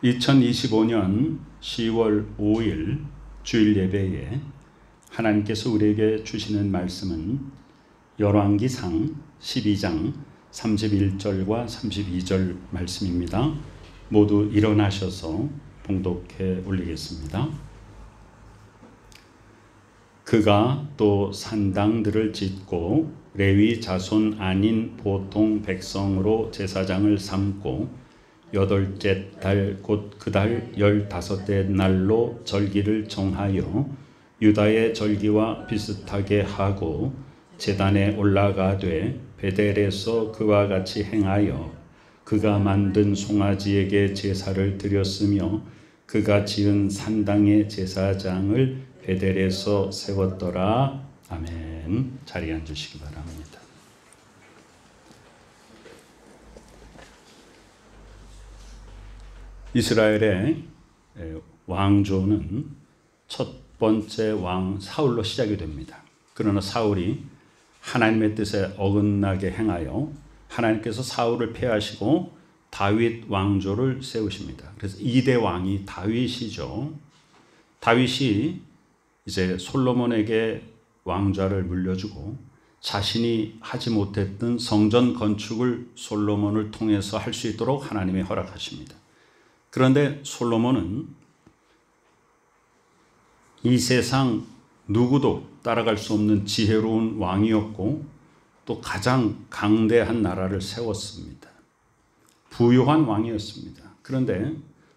2025년 10월 5일 주일 예배에 하나님께서 우리에게 주시는 말씀은 열왕기상 12장 31절과 32절 말씀입니다. 모두 일어나셔서 봉독해 올리겠습니다. 그가 또 산당들을 짓고 레위 자손 아닌 보통 백성으로 제사장을 삼고 여덟째 달 곧 그 달 15째 날로 절기를 정하여 유다의 절기와 비슷하게 하고 제단에 올라가되 베델에서 그와 같이 행하여 그가 만든 송아지에게 제사를 드렸으며 그가 지은 산당의 제사장을 베델에서 세웠더라. 아멘. 자리에 앉으시기 바랍니다. 이스라엘의 왕조는 첫 번째 왕 사울로 시작이 됩니다. 그러나 사울이 하나님의 뜻에 어긋나게 행하여 하나님께서 사울을 폐하시고 다윗 왕조를 세우십니다. 그래서 2대 왕이 다윗이죠. 다윗이 이제 솔로몬에게 왕좌를 물려주고 자신이 하지 못했던 성전 건축을 솔로몬을 통해서 할 수 있도록 하나님이 허락하십니다. 그런데 솔로몬은 이 세상 누구도 따라갈 수 없는 지혜로운 왕이었고 또 가장 강대한 나라를 세웠습니다. 부유한 왕이었습니다. 그런데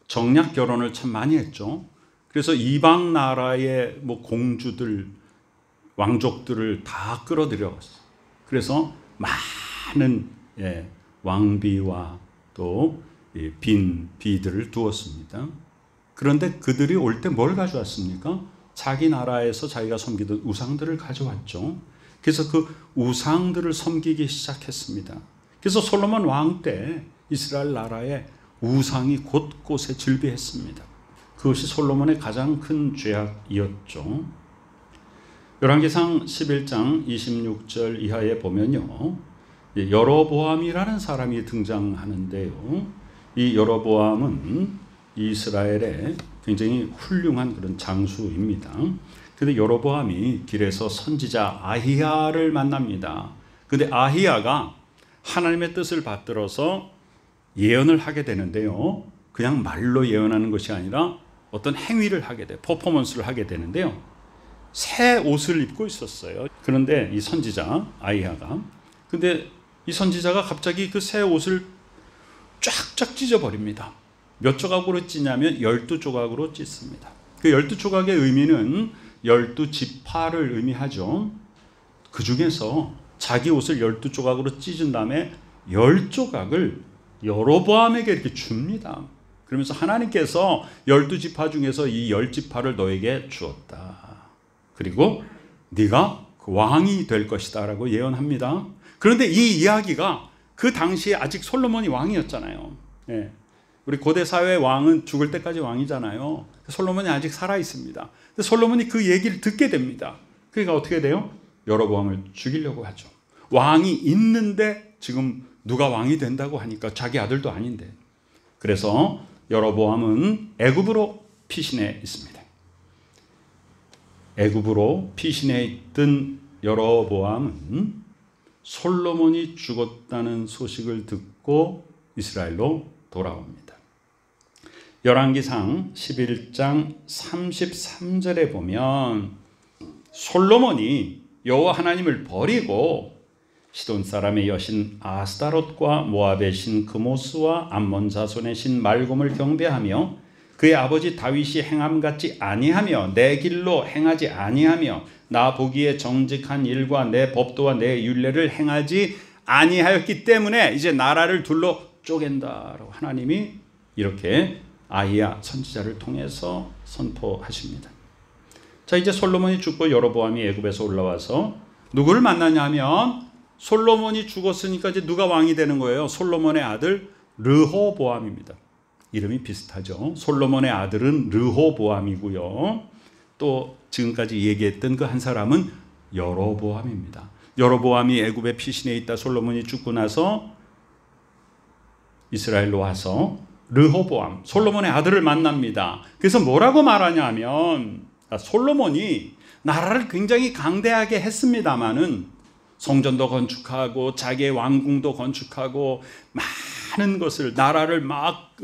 정략 결혼을 참 많이 했죠. 그래서 이방 나라의 공주들, 왕족들을 다 끌어들여왔어요. 그래서 많은 왕비와 또 빈 비들을 두었습니다. 그런데 그들이 올 때 뭘 가져왔습니까? 자기 나라에서 자기가 섬기던 우상들을 가져왔죠. 그래서 그 우상들을 섬기기 시작했습니다. 그래서 솔로몬 왕 때 이스라엘 나라에 우상이 곳곳에 즐비했습니다. 그것이 솔로몬의 가장 큰 죄악이었죠. 열왕기상 11장 26절 이하에 보면요, 여로보암이라는 사람이 등장하는데요. 이 여로보암은 이스라엘의 굉장히 훌륭한 그런 장수입니다. 그런데 여로보암이 길에서 선지자 아히야를 만납니다. 그런데 아히야가 하나님의 뜻을 받들어서 예언을 하게 되는데요. 그냥 말로 예언하는 것이 아니라 어떤 행위를 하게 돼요. 퍼포먼스를 하게 되는데요. 새 옷을 입고 있었어요. 그런데 이 선지자 아히야가, 근데 이 선지자가 갑자기 그 새 옷을 쫙쫙 찢어버립니다. 몇 조각으로 찢냐면 12조각으로 찢습니다. 그 12조각의 의미는 12지파를 의미하죠. 그 중에서 자기 옷을 12조각으로 찢은 다음에 10조각을 여로보암에게 이렇게 줍니다. 그러면서 하나님께서 12지파 중에서 이 10지파를 너에게 주었다. 그리고 네가 그 왕이 될 것이다 라고 예언합니다. 그런데 이 이야기가 그 당시에 아직 솔로몬이 왕이었잖아요. 우리 고대 사회의 왕은 죽을 때까지 왕이잖아요. 솔로몬이 아직 살아 있습니다. 근데 솔로몬이 그 얘기를 듣게 됩니다. 그러니까 어떻게 돼요? 여로보암을 죽이려고 하죠. 왕이 있는데 지금 누가 왕이 된다고 하니까 자기 아들도 아닌데. 그래서 여로보암은 애굽으로 피신해 있습니다. 애굽으로 피신해 있던 여로보암은 솔로몬이 죽었다는 소식을 듣고 이스라엘로 돌아옵니다. 열왕기상 11장 33절에 보면 솔로몬이 여호와 하나님을 버리고 시돈 사람의 여신 아스타롯과 모압의 신 그모스와 암몬 자손의 신 말곰을 경배하며 그의 아버지 다윗이 행함같이 아니하며 내 길로 행하지 아니하며 나 보기에 정직한 일과 내 법도와 내 율례를 행하지 아니하였기 때문에 이제 나라를 둘러 쪼갠다라고 하나님이 이렇게 아히야 선지자를 통해서 선포하십니다. 자, 이제 솔로몬이 죽고 여로보암이 애굽에서 올라와서 누구를 만나냐면 솔로몬이 죽었으니까 이제 누가 왕이 되는 거예요? 솔로몬의 아들 르호보암입니다. 이름이 비슷하죠. 솔로몬의 아들은 르호보암이고요. 또 지금까지 얘기했던 그 한 사람은 여로보암입니다. 여로보암이 애굽에 피신해 있다 솔로몬이 죽고 나서 이스라엘로 와서 르호보암, 솔로몬의 아들을 만납니다. 그래서 뭐라고 말하냐 하면 솔로몬이 나라를 굉장히 강대하게 했습니다마는 성전도 건축하고 자기의 왕궁도 건축하고 많은 것을 나라를 막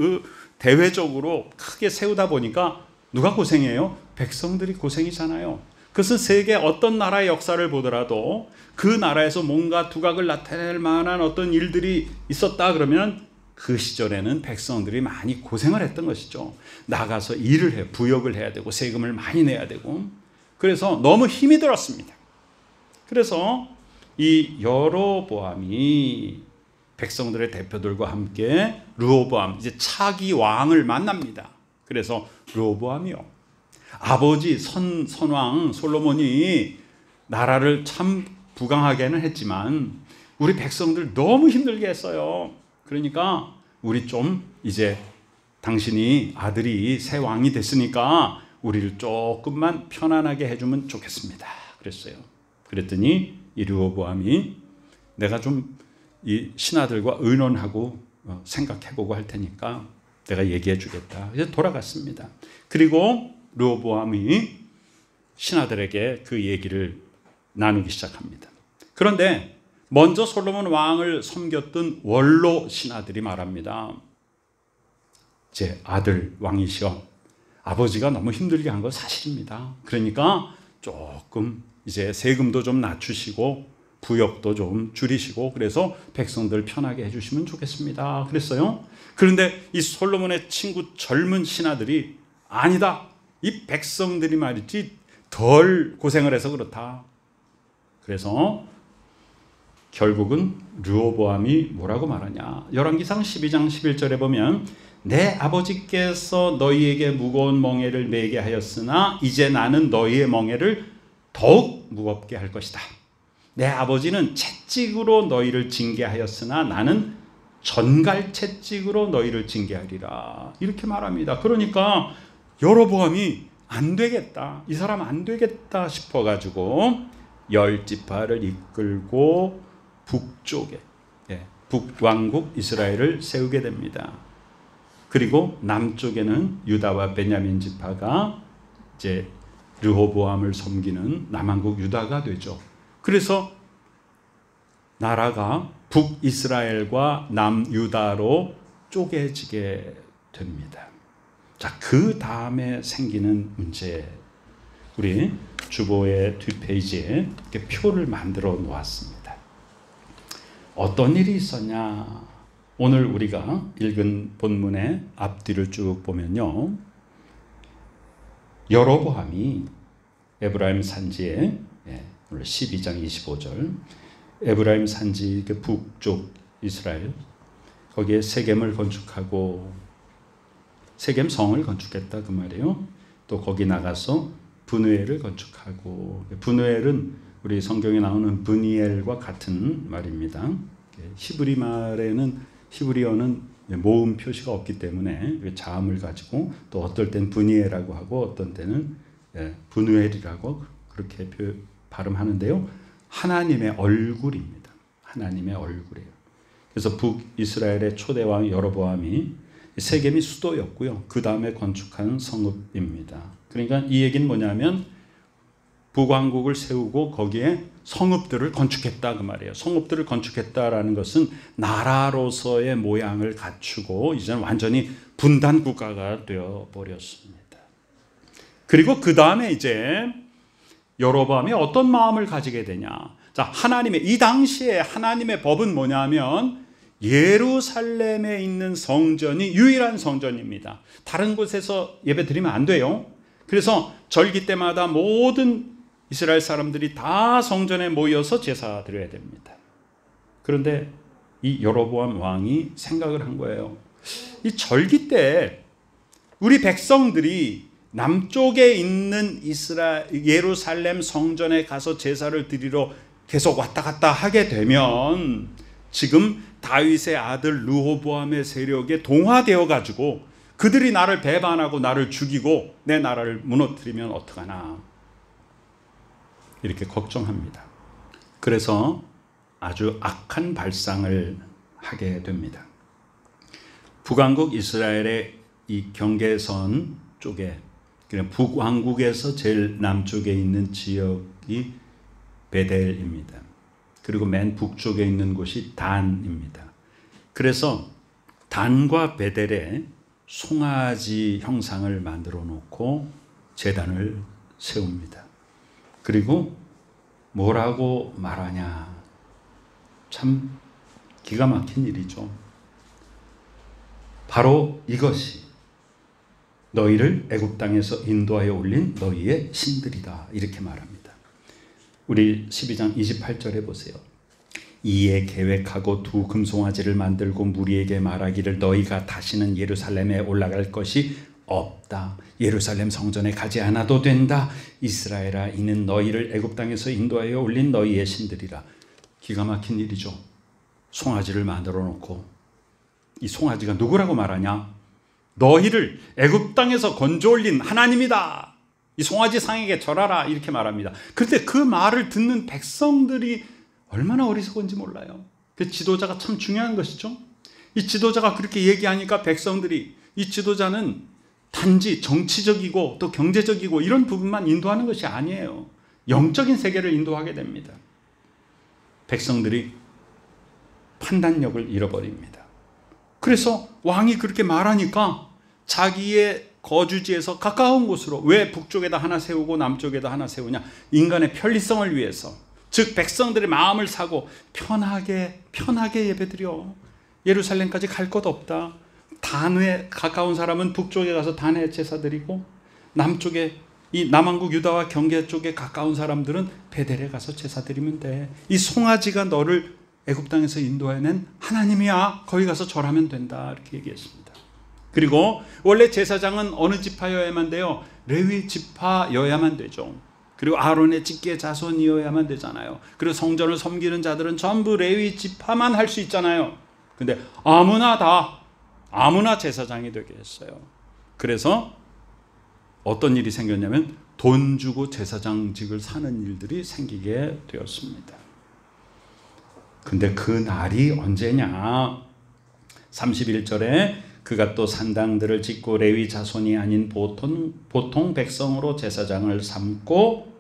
대외적으로 크게 세우다 보니까 누가 고생해요? 백성들이 고생이잖아요. 그것은 세계 어떤 나라의 역사를 보더라도 그 나라에서 뭔가 두각을 나타낼 만한 어떤 일들이 있었다 그러면 그 시절에는 백성들이 많이 고생을 했던 것이죠. 나가서 일을 해요. 부역을 해야 되고 세금을 많이 내야 되고. 그래서 너무 힘이 들었습니다. 그래서 이 여로보암이 백성들의 대표들과 함께 르호보암, 이제 차기 왕을 만납니다. 그래서 르호보암이요, 아버지 선왕 솔로몬이 나라를 참 부강하게는 했지만 우리 백성들 너무 힘들게 했어요. 그러니까 우리 좀 이제 당신이 아들이 새 왕이 됐으니까 우리를 조금만 편안하게 해주면 좋겠습니다. 그랬어요. 그랬더니 이 르호보암이 내가 좀 이 신하들과 의논하고 생각해보고 할 테니까 내가 얘기해 주겠다. 그래서 돌아갔습니다. 그리고 르호보암이 신하들에게 그 얘기를 나누기 시작합니다. 그런데 먼저 솔로몬 왕을 섬겼던 원로 신하들이 말합니다. 제 아들 왕이시여, 아버지가 너무 힘들게 한 건 사실입니다. 그러니까 조금 이제 세금도 좀 낮추시고 부역도 좀 줄이시고 그래서 백성들 편하게 해주시면 좋겠습니다. 그랬어요. 그런데 이 솔로몬의 친구 젊은 신하들이 아니다, 이 백성들이 말이지 덜 고생을 해서 그렇다. 그래서 결국은 르호보암이 뭐라고 말하냐, 열왕기상 12장 11절에 보면 내 아버지께서 너희에게 무거운 멍에를 메게 하였으나 이제 나는 너희의 멍에를 더욱 무겁게 할 것이다. 내 아버지는 채찍으로 너희를 징계하였으나 나는 전갈 채찍으로 너희를 징계하리라. 이렇게 말합니다. 그러니까 여로보암이 안 되겠다, 이 사람 안 되겠다 싶어가지고 10지파를 이끌고 북쪽에 북왕국 이스라엘을 세우게 됩니다. 그리고 남쪽에는 유다와 베냐민 지파가 이제 르호보암을 섬기는 남왕국 유다가 되죠. 그래서 나라가 북이스라엘과 남유다로 쪼개지게 됩니다. 자, 그 다음에 생기는 문제, 우리 주보의 뒷페이지에 이렇게 표를 만들어 놓았습니다. 어떤 일이 있었냐? 오늘 우리가 읽은 본문의 앞뒤를 쭉 보면요, 여로보암이 에브라임 산지에 12장 25절 에브라임 산지 북쪽 이스라엘 거기에 세겜을 건축하고 세겜 성을 건축했다 그 말이에요. 또 거기 나가서 브누엘을 건축하고, 브누엘은 우리 성경에 나오는 브니엘과 같은 말입니다. 히브리 말에는, 히브리어는 모음 표시가 없기 때문에 자음을 가지고 또 어떨 땐 브니엘이라고 하고 어떤 때는 브누엘이라고 그렇게 발음하는데요. 하나님의 얼굴입니다. 하나님의 얼굴이에요. 그래서 북이스라엘의 초대왕 여로보암이 세겜이 수도였고요. 그 다음에 건축한 성읍입니다. 그러니까 이 얘기는 뭐냐면 북왕국을 세우고 거기에 성읍들을 건축했다 그 말이에요. 성읍들을 건축했다라는 것은 나라로서의 모양을 갖추고 이제는 완전히 분단 국가가 되어 버렸습니다. 그리고 그 다음에 이제 여로보암이 어떤 마음을 가지게 되냐? 자, 하나님의, 이 당시에 하나님의 법은 뭐냐면 예루살렘에 있는 성전이 유일한 성전입니다. 다른 곳에서 예배 드리면 안 돼요. 그래서 절기 때마다 모든 이스라엘 사람들이 다 성전에 모여서 제사 드려야 됩니다. 그런데 이 여로보암 왕이 생각을 한 거예요. 이 절기 때 우리 백성들이 남쪽에 있는 예루살렘 성전에 가서 제사를 드리러 계속 왔다 갔다 하게 되면 지금 다윗의 아들 르호보암의 세력에 동화되어 가지고 그들이 나를 배반하고 나를 죽이고 내 나라를 무너뜨리면 어떡하나, 이렇게 걱정합니다. 그래서 아주 악한 발상을 하게 됩니다. 북왕국 이스라엘의 이 경계선 쪽에, 그냥 북왕국에서 제일 남쪽에 있는 지역이 베델입니다. 그리고 맨 북쪽에 있는 곳이 단입니다. 그래서 단과 베델에 송아지 형상을 만들어 놓고 제단을 세웁니다. 그리고 뭐라고 말하냐. 참 기가 막힌 일이죠. 바로 이것이 너희를 애굽 땅에서 인도하여 올린 너희의 신들이다. 이렇게 말합니다. 우리 12장 28절에 보세요. 이에 계획하고 두 금송아지를 만들고 무리에게 말하기를 너희가 다시는 예루살렘에 올라갈 것이 없다. 예루살렘 성전에 가지 않아도 된다. 이스라엘아, 이는 너희를 애굽 땅에서 인도하여 올린 너희의 신들이라. 기가 막힌 일이죠. 송아지를 만들어 놓고 이 송아지가 누구라고 말하냐? 너희를 애굽 땅에서 건져 올린 하나님이다. 이 송아지 상에게 절하라. 이렇게 말합니다. 그런데 그 말을 듣는 백성들이 얼마나 어리석은지 몰라요. 그 지도자가 참 중요한 것이죠. 이 지도자가 그렇게 얘기하니까 백성들이, 이 지도자는 단지 정치적이고 또 경제적이고 이런 부분만 인도하는 것이 아니에요. 영적인 세계를 인도하게 됩니다. 백성들이 판단력을 잃어버립니다. 그래서 왕이 그렇게 말하니까 자기의 거주지에서 가까운 곳으로, 왜 북쪽에다 하나 세우고 남쪽에다 하나 세우냐? 인간의 편리성을 위해서, 즉 백성들의 마음을 사고 편하게 예배드려. 예루살렘까지 갈 것 없다. 단에 가까운 사람은 북쪽에 가서 단에 제사 드리고, 남쪽에 이 남왕국 유다와 경계 쪽에 가까운 사람들은 베델에 가서 제사 드리면 돼. 이 송아지가 너를 애굽 땅에서 인도해낸 하나님이야. 거기 가서 절하면 된다. 이렇게 얘기했습니다. 그리고 원래 제사장은 어느 지파여야만 돼요? 레위 지파여야만 되죠. 그리고 아론의 직계 자손이어야만 되잖아요. 그리고 성전을 섬기는 자들은 전부 레위 지파만 할 수 있잖아요. 근데 아무나 제사장이 되게 했어요. 그래서 어떤 일이 생겼냐면 돈 주고 제사장직을 사는 일들이 생기게 되었습니다. 근데 그 날이 언제냐? 31절에 그가 또 산당들을 짓고 레위 자손이 아닌 보통 백성으로 제사장을 삼고,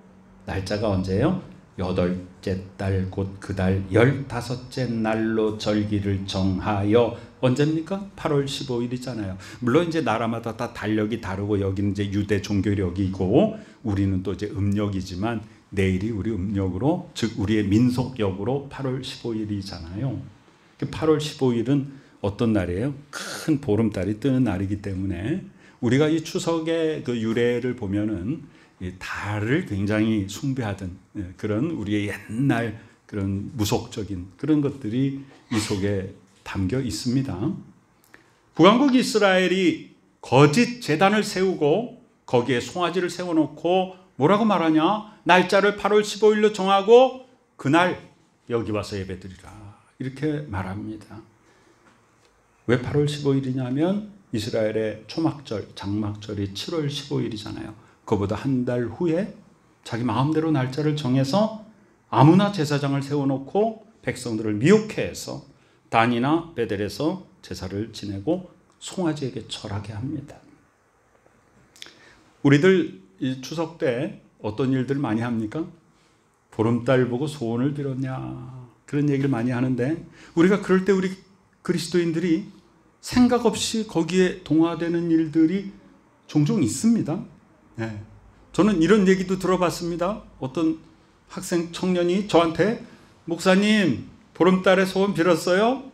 날짜가 언제예요? 8째 달 곧 그 달 15째 날로 절기를 정하여. 언제입니까? 8월 15일이잖아요. 물론 이제 나라마다 다 달력이 다르고, 여기는 이제 유대 종교력이고 우리는 또 이제 음력이지만 내일이 우리 음력으로, 즉 우리의 민속력으로 8월 15일이잖아요. 8월 15일은 어떤 날이에요? 큰 보름달이 뜨는 날이기 때문에 우리가 이 추석의 그 유래를 보면은 달을 굉장히 숭배하던 그런 우리의 옛날 그런 무속적인 그런 것들이 이 속에 담겨 있습니다. 북왕국 이스라엘이 거짓 제단을 세우고 거기에 송아지를 세워놓고 뭐라고 말하냐? 날짜를 8월 15일로 정하고 그날 여기 와서 예배드리라. 이렇게 말합니다. 왜 8월 15일이냐면 이스라엘의 초막절, 장막절이 7월 15일이잖아요. 그보다 한 달 후에 자기 마음대로 날짜를 정해서 아무나 제사장을 세워놓고 백성들을 미혹해 해서 단이나 베델에서 제사를 지내고 송아지에게 절하게 합니다. 우리들 이 추석 때 어떤 일들 많이 합니까? 보름달 보고 소원을 빌었냐, 그런 얘기를 많이 하는데, 우리가 그럴 때 우리 그리스도인들이 생각 없이 거기에 동화되는 일들이 종종 있습니다. 네. 저는 이런 얘기도 들어봤습니다. 어떤 학생 청년이 저한테 목사님 보름달에 소원 빌었어요?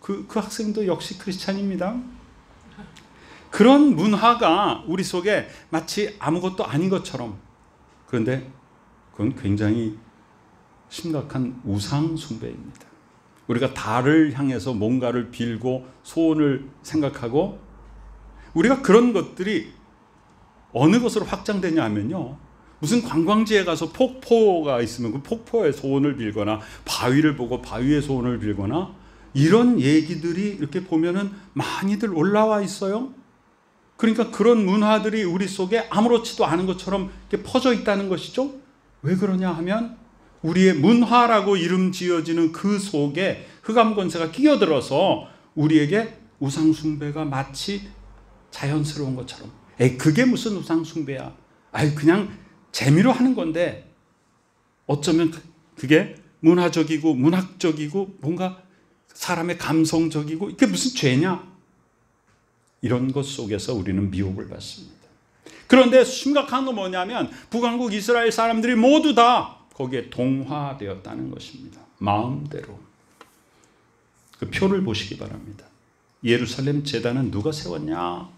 그 학생도 역시 크리스찬입니다. 그런 문화가 우리 속에 마치 아무것도 아닌 것처럼, 그런데 그건 굉장히 심각한 우상 숭배입니다. 우리가 달을 향해서 뭔가를 빌고 소원을 생각하고, 우리가 그런 것들이 어느 것으로 확장되냐 하면요, 무슨 관광지에 가서 폭포가 있으면 그 폭포에 소원을 빌거나 바위를 보고 바위에 소원을 빌거나 이런 얘기들이 이렇게 보면은 많이들 올라와 있어요. 그러니까 그런 문화들이 우리 속에 아무렇지도 않은 것처럼 이렇게 퍼져 있다는 것이죠. 왜 그러냐 하면 우리의 문화라고 이름 지어지는 그 속에 흑암 권세가 끼어들어서 우리에게 우상숭배가 마치 자연스러운 것처럼, 그게 무슨 우상숭배야, 그냥 재미로 하는 건데 어쩌면 그게 문화적이고 문학적이고 뭔가 사람의 감성적이고 이게 무슨 죄냐, 이런 것 속에서 우리는 미혹을 받습니다. 그런데 심각한 건 뭐냐면 북왕국 이스라엘 사람들이 모두 다 거기에 동화되었다는 것입니다. 마음대로. 그 표를 보시기 바랍니다. 예루살렘 제단은 누가 세웠냐?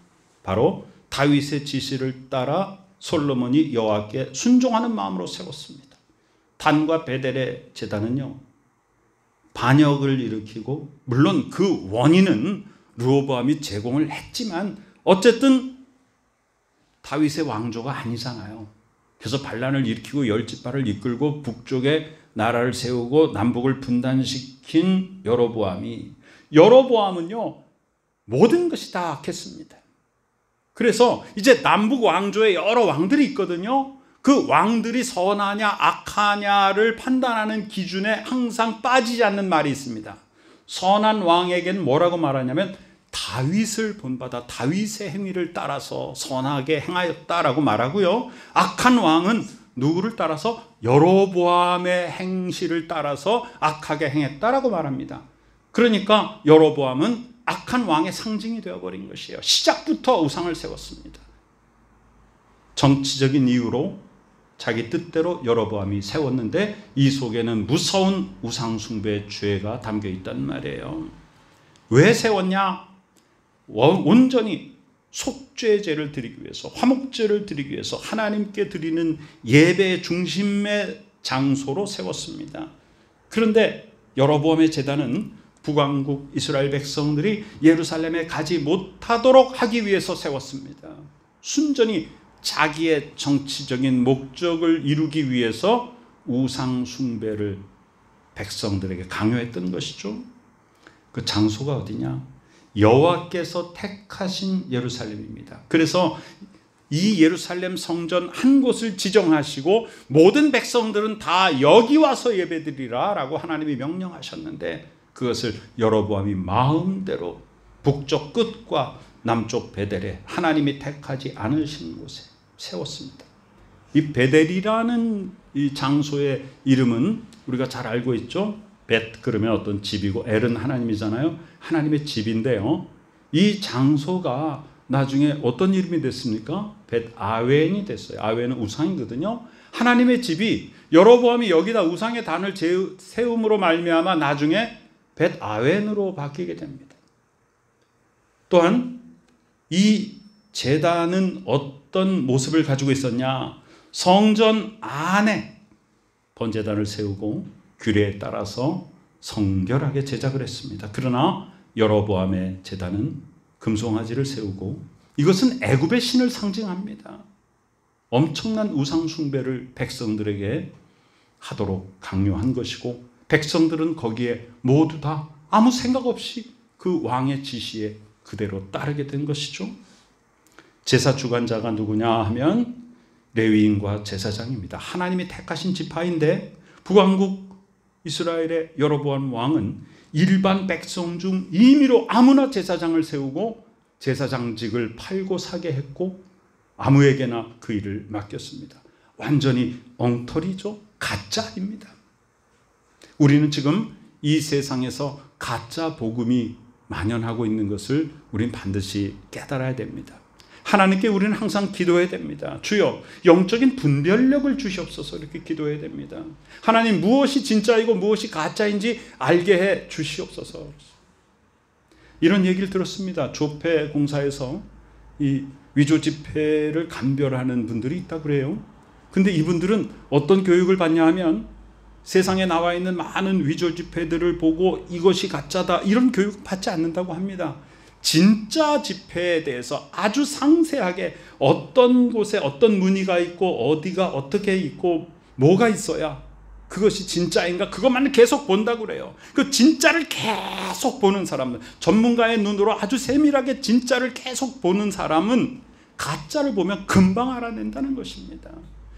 바로 다윗의 지시를 따라 솔로몬이 여호와께 순종하는 마음으로 세웠습니다. 단과 베델의 제단은요, 반역을 일으키고, 물론 그 원인은 르호보암이 제공을 했지만 어쨌든 다윗의 왕조가 아니잖아요. 그래서 반란을 일으키고 열지파를 이끌고 북쪽에 나라를 세우고 남북을 분단시킨 여로보암은요 모든 것이 다 악했습니다. 그래서 이제 남북 왕조에 여러 왕들이 있거든요. 그 왕들이 선하냐 악하냐를 판단하는 기준에 항상 빠지지 않는 말이 있습니다. 선한 왕에게는 뭐라고 말하냐면 다윗을 본받아 다윗의 행위를 따라서 선하게 행하였다라고 말하고요. 악한 왕은 누구를 따라서? 여로보암의 행실을 따라서 악하게 행했다라고 말합니다. 그러니까 여로보암은 악한 왕의 상징이 되어버린 것이에요. 시작부터 우상을 세웠습니다. 정치적인 이유로 자기 뜻대로 여로보암이 세웠는데 이 속에는 무서운 우상숭배의 죄가 담겨 있단 말이에요. 왜 세웠냐? 온전히 속죄제를 드리기 위해서, 화목제를 드리기 위해서 하나님께 드리는 예배 중심의 장소로 세웠습니다. 그런데 여로보암의 제단은 북왕국 이스라엘 백성들이 예루살렘에 가지 못하도록 하기 위해서 세웠습니다. 순전히 자기의 정치적인 목적을 이루기 위해서 우상 숭배를 백성들에게 강요했던 것이죠. 그 장소가 어디냐? 여호와께서 택하신 예루살렘입니다. 그래서 이 예루살렘 성전 한 곳을 지정하시고 모든 백성들은 다 여기 와서 예배드리라 라고 하나님이 명령하셨는데, 그것을 여로보암이 마음대로 북쪽 끝과 남쪽 베델에 하나님이 택하지 않으신 곳에 세웠습니다. 이 베델이라는 이 장소의 이름은 우리가 잘 알고 있죠. 벳 그러면 어떤 집이고 엘은 하나님이잖아요. 하나님의 집인데요, 이 장소가 나중에 어떤 이름이 됐습니까? 벳 아웬이 됐어요. 아웬은 우상이거든요. 하나님의 집이 여로보암이 여기다 우상의 단을 세움으로 말미암아 나중에 벳 아웬으로 바뀌게 됩니다. 또한 이 제단은 어떤 모습을 가지고 있었냐? 성전 안에 번제단을 세우고 규례에 따라서 성결하게 제작을 했습니다. 그러나 여로보암의 제단은 금송아지를 세우고, 이것은 애굽의 신을 상징합니다. 엄청난 우상 숭배를 백성들에게 하도록 강요한 것이고, 백성들은 거기에 모두 다 아무 생각 없이 그 왕의 지시에 그대로 따르게 된 것이죠. 제사 주관자가 누구냐 하면 레위인과 제사장입니다. 하나님이 택하신 지파인데, 북왕국 이스라엘의 여로보암 왕은 일반 백성 중 임의로 아무나 제사장을 세우고 제사장직을 팔고 사게 했고 아무에게나 그 일을 맡겼습니다. 완전히 엉터리죠. 가짜입니다. 우리는 지금 이 세상에서 가짜 복음이 만연하고 있는 것을 우린 반드시 깨달아야 됩니다. 하나님께 우리는 항상 기도해야 됩니다. 주여 영적인 분별력을 주시옵소서, 이렇게 기도해야 됩니다. 하나님 무엇이 진짜이고 무엇이 가짜인지 알게 해 주시옵소서. 이런 얘기를 들었습니다. 조폐 공사에서 이 위조 지폐를 감별하는 분들이 있다고 그래요. 근데 이분들은 어떤 교육을 받냐 하면 세상에 나와 있는 많은 위조 지폐들을 보고 이것이 가짜다 이런 교육 받지 않는다고 합니다. 진짜 지폐에 대해서 아주 상세하게 어떤 곳에 어떤 무늬가 있고 어디가 어떻게 있고 뭐가 있어야 그것이 진짜인가 그것만 계속 본다고 그래요. 그 진짜를 계속 보는 사람들, 전문가의 눈으로 아주 세밀하게 진짜를 계속 보는 사람은 가짜를 보면 금방 알아낸다는 것입니다.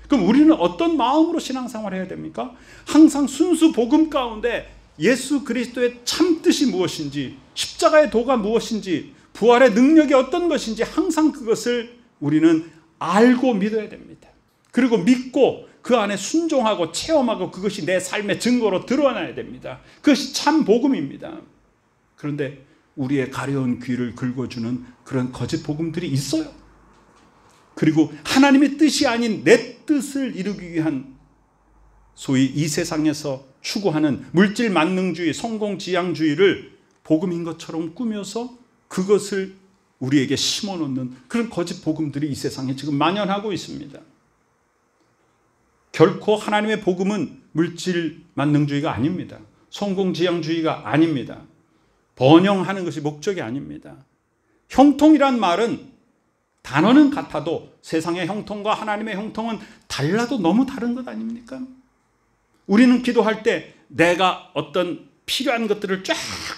그럼 우리는 어떤 마음으로 신앙생활을 해야 됩니까? 항상 순수 복음 가운데 예수 그리스도의 참 뜻이 무엇인지, 십자가의 도가 무엇인지, 부활의 능력이 어떤 것인지 항상 그것을 우리는 알고 믿어야 됩니다. 그리고 믿고 그 안에 순종하고 체험하고 그것이 내 삶의 증거로 드러나야 됩니다. 그것이 참 복음입니다. 그런데 우리의 가려운 귀를 긁어주는 그런 거짓 복음들이 있어요. 그리고 하나님의 뜻이 아닌 내 뜻을 이루기 위한 소위 이 세상에서 추구하는 물질 만능주의, 성공지향주의를 복음인 것처럼 꾸며서 그것을 우리에게 심어놓는 그런 거짓 복음들이 이 세상에 지금 만연하고 있습니다. 결코 하나님의 복음은 물질 만능주의가 아닙니다. 성공지향주의가 아닙니다. 번영하는 것이 목적이 아닙니다. 형통이란 말은 단어는 같아도 세상의 형통과 하나님의 형통은 달라도 너무 다른 것 아닙니까? 우리는 기도할 때 내가 어떤 필요한 것들을 쫙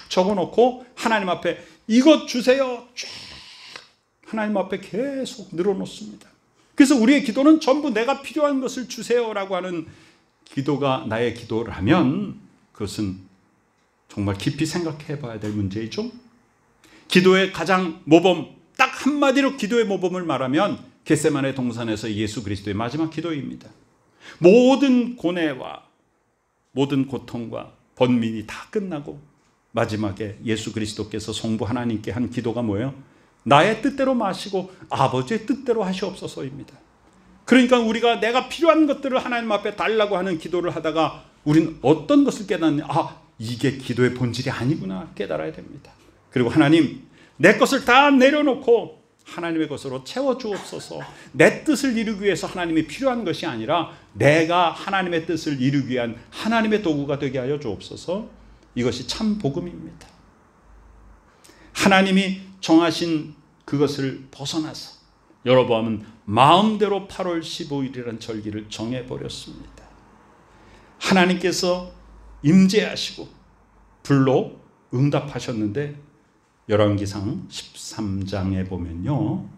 적어놓고 하나님 앞에 이것 주세요 쫙 하나님 앞에 계속 늘어놓습니다. 그래서 우리의 기도는 전부 내가 필요한 것을 주세요라고 하는 기도가 나의 기도라면 그것은 정말 깊이 생각해 봐야 될 문제이죠. 기도의 가장 모범, 딱 한마디로 기도의 모범을 말하면 겟세마네 동산에서 예수 그리스도의 마지막 기도입니다. 모든 고뇌와 모든 고통과 번민이 다 끝나고 마지막에 예수 그리스도께서 성부 하나님께 한 기도가 뭐예요? 나의 뜻대로 마시고 아버지의 뜻대로 하시옵소서입니다. 그러니까 우리가 내가 필요한 것들을 하나님 앞에 달라고 하는 기도를 하다가 우리는 어떤 것을 깨닫느냐? 이게 기도의 본질이 아니구나 깨달아야 됩니다. 그리고 하나님, 내 것을 다 내려놓고 하나님의 것으로 채워주옵소서. 내 뜻을 이루기 위해서 하나님이 필요한 것이 아니라 내가 하나님의 뜻을 이루기 위한 하나님의 도구가 되게 하여 주옵소서. 이것이 참 복음입니다. 하나님이 정하신 그것을 벗어나서 여로보암은 마음대로 8월 15일이라는 절기를 정해버렸습니다. 하나님께서 임재하시고 불로 응답하셨는데 열왕기상 13장에 보면요,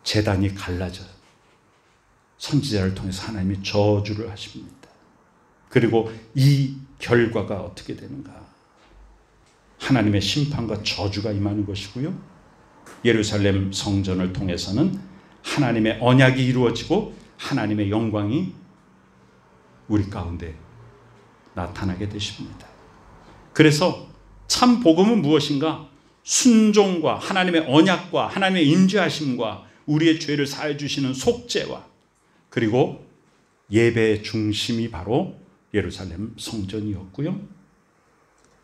제단이 갈라져요. 선지자를 통해서 하나님이 저주를 하십니다. 그리고 이 결과가 어떻게 되는가? 하나님의 심판과 저주가 임하는 것이고요, 예루살렘 성전을 통해서는 하나님의 언약이 이루어지고 하나님의 영광이 우리 가운데 나타나게 되십니다. 그래서 참 복음은 무엇인가? 순종과 하나님의 언약과 하나님의 임재하심과 우리의 죄를 사해 주시는 속죄와 그리고 예배의 중심이 바로 예루살렘 성전이었고요,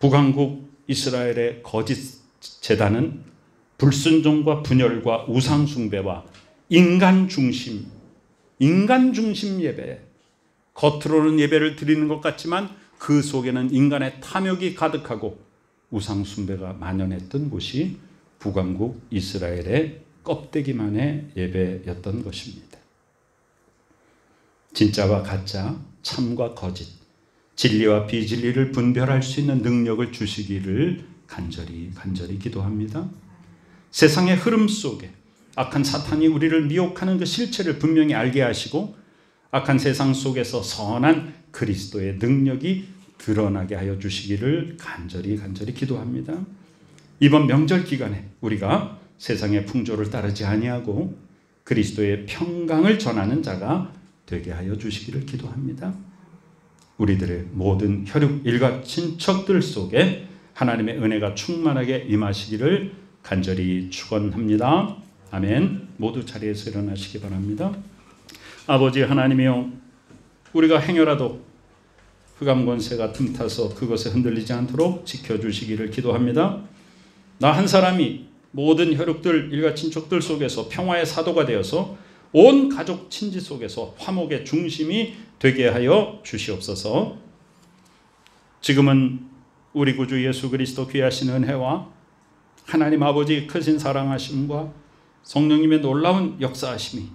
북왕국 이스라엘의 거짓 제단은 불순종과 분열과 우상 숭배와 인간 중심 예배, 겉으로는 예배를 드리는 것 같지만 그 속에는 인간의 탐욕이 가득하고 우상 숭배가 만연했던 곳이 북왕국 이스라엘의 껍데기만의 예배였던 것입니다. 진짜와 가짜, 참과 거짓, 진리와 비진리를 분별할 수 있는 능력을 주시기를 간절히 기도합니다. 세상의 흐름 속에 악한 사탄이 우리를 미혹하는 그 실체를 분명히 알게 하시고 악한 세상 속에서 선한 그리스도의 능력이 드러나게 하여 주시기를 간절히 기도합니다. 이번 명절 기간에 우리가 세상의 풍조를 따르지 아니하고 그리스도의 평강을 전하는 자가 되게 하여 주시기를 기도합니다. 우리들의 모든 혈육 일가 친척들 속에 하나님의 은혜가 충만하게 임하시기를 간절히 축원합니다. 아멘. 모두 자리에서 일어나시기 바랍니다. 아버지 하나님이여, 우리가 행여라도 흑암 권세가 틈타서 그것에 흔들리지 않도록 지켜주시기를 기도합니다. 나 한 사람이 모든 혈육들 일가 친척들 속에서 평화의 사도가 되어서 온 가족 친지 속에서 화목의 중심이 되게 하여 주시옵소서. 지금은 우리 구주 예수 그리스도 귀하신 은혜와 하나님 아버지 크신 사랑하심과 성령님의 놀라운 역사하심이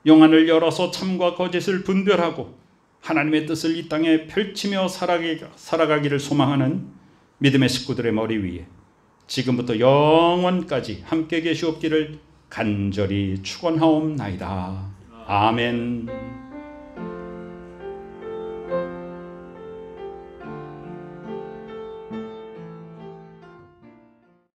영안을 열어서 참과 거짓을 분별하고 하나님의 뜻을 이 땅에 펼치며 살아가기를 소망하는 믿음의 식구들의 머리 위에 지금부터 영원까지 함께 계시옵기를 간절히 축원하옵나이다. 아멘.